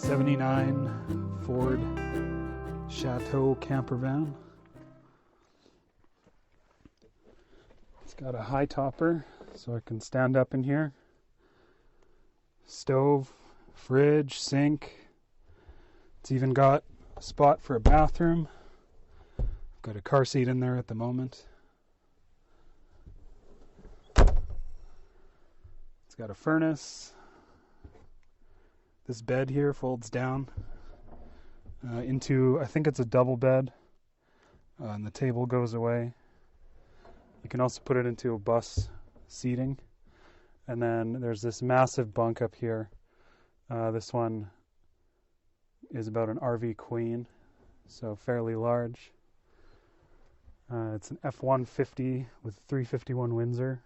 1979 Ford Chateau campervan. It's got a high topper so I can stand up in here. Stove, fridge, sink. It's even got a spot for a bathroom. I've got a car seat in there at the moment. It's got a furnace. This bed here folds down into, I think it's a double bed, and the table goes away. You can also put it into a bus seating. And then there's this massive bunk up here. This one is about an RV queen, so fairly large. It's an F-150 with 351 Windsor.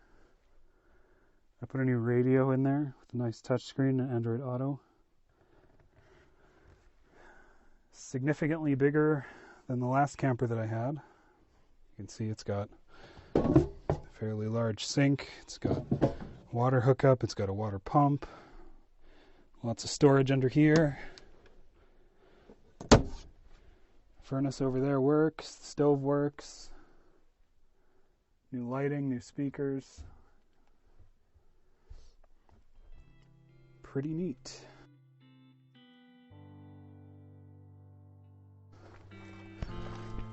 I put a new radio in there with a nice touchscreen and Android Auto. Significantly bigger than the last camper that I had. You can see it's got a fairly large sink. It's got water hookup. It's got a water pump. Lots of storage under here. Furnace over there works. The stove works. New lighting, new speakers. Pretty neat.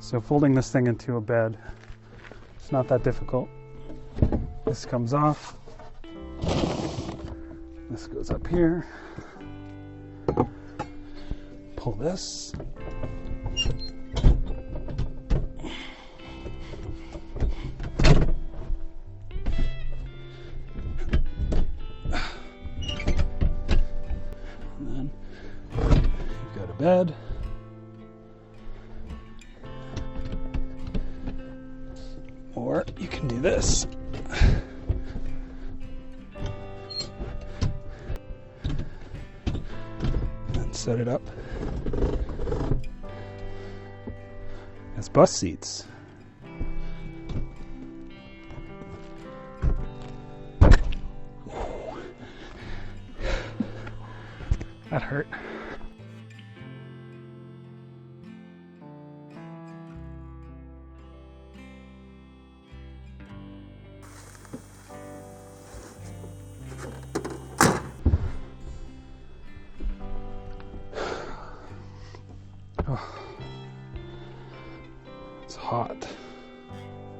So folding this thing into a bed, it's not that difficult. This comes off. This goes up here. Pull this. And then you've got a bed. Or you can do this. And set it up as bus seats. That hurt. It's hot.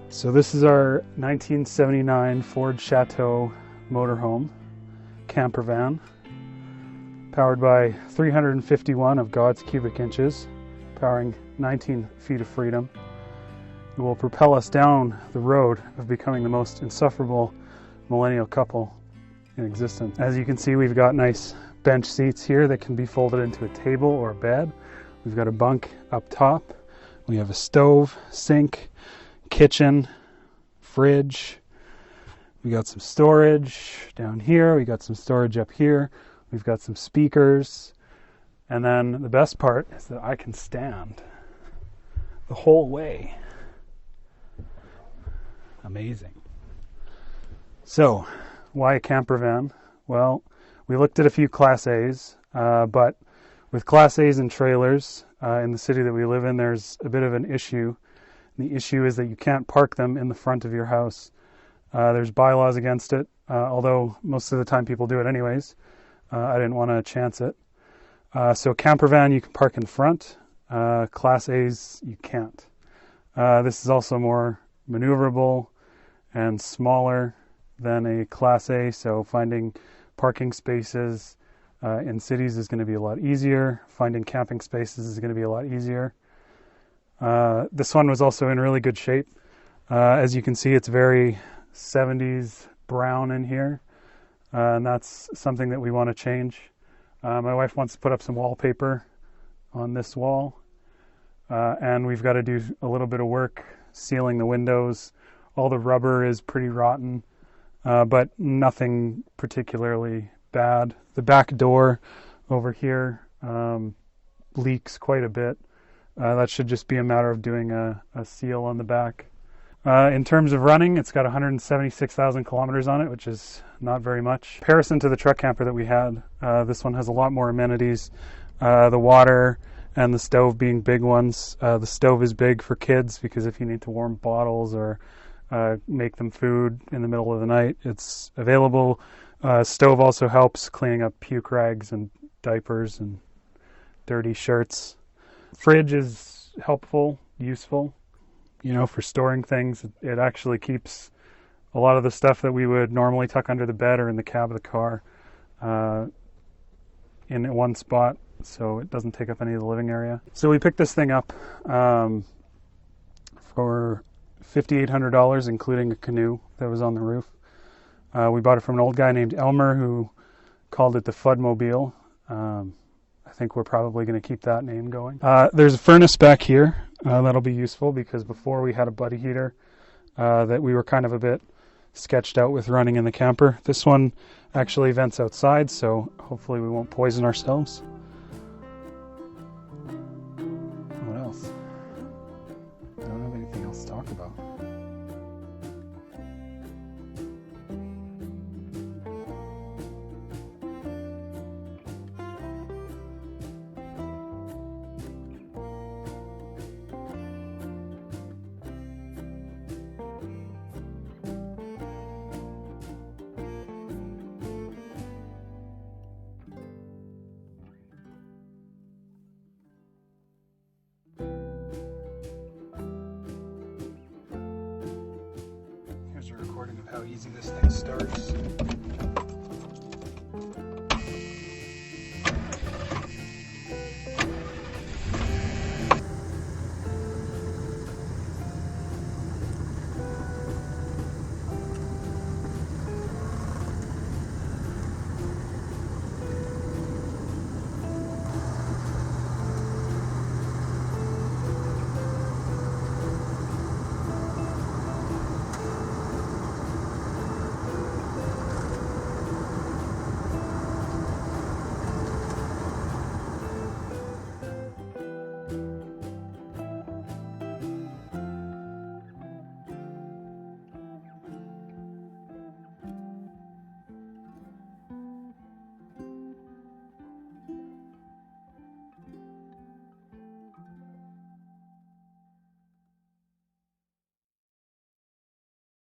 So this is our 1979 Ford Chateau motorhome campervan, powered by 351 of God's cubic inches, powering 19 feet of freedom. It will propel us down the road of becoming the most insufferable millennial couple in existence. As you can see, we've got nice bench seats here that can be folded into a table or a bed. We've got a bunk up top. We have a stove, sink, kitchen, fridge. We got some storage down here. We got some storage up here. We've got some speakers. And then the best part is that I can stand the whole way. Amazing. So, why a campervan? Well, we looked at a few Class A's, but with Class A's and trailers in the city that we live in, there's a bit of an issue. The issue is that you can't park them in the front of your house. There's bylaws against it, although most of the time people do it anyways. I didn't want to chance it. So campervan you can park in front. Class A's you can't. This is also more maneuverable and smaller than a Class A, so finding parking spaces in cities is going to be a lot easier. Finding camping spaces is going to be a lot easier. This one was also in really good shape. As you can see, it's very 70s brown in here, and that's something that we want to change. My wife wants to put up some wallpaper on this wall, and we've got to do a little bit of work sealing the windows. All the rubber is pretty rotten, but nothing particularly bad. The back door over here leaks quite a bit. That should just be a matter of doing a seal on the back. In terms of running, it's got 176,000 kilometers on it, which is not very much. In comparison to the truck camper that we had, this one has a lot more amenities. The water and the stove being big ones. The stove is big for kids because if you need to warm bottles or make them food in the middle of the night, it's available. Stove also helps cleaning up puke rags and diapers and dirty shirts. Fridge is helpful, useful, for storing things. It actually keeps a lot of the stuff that we would normally tuck under the bed or in the cab of the car in one spot, so it doesn't take up any of the living area. So we picked this thing up for $5,800, including a canoe that was on the roof. We bought it from an old guy named Elmer who called it the Fudmobile. I think we're probably going to keep that name going. There's a furnace back here that'll be useful because before we had a buddy heater that we were kind of a bit sketched out with running in the camper. This one actually vents outside, so hopefully we won't poison ourselves. What else? I don't have anything else to talk about. Here's a recording of how easy this thing starts.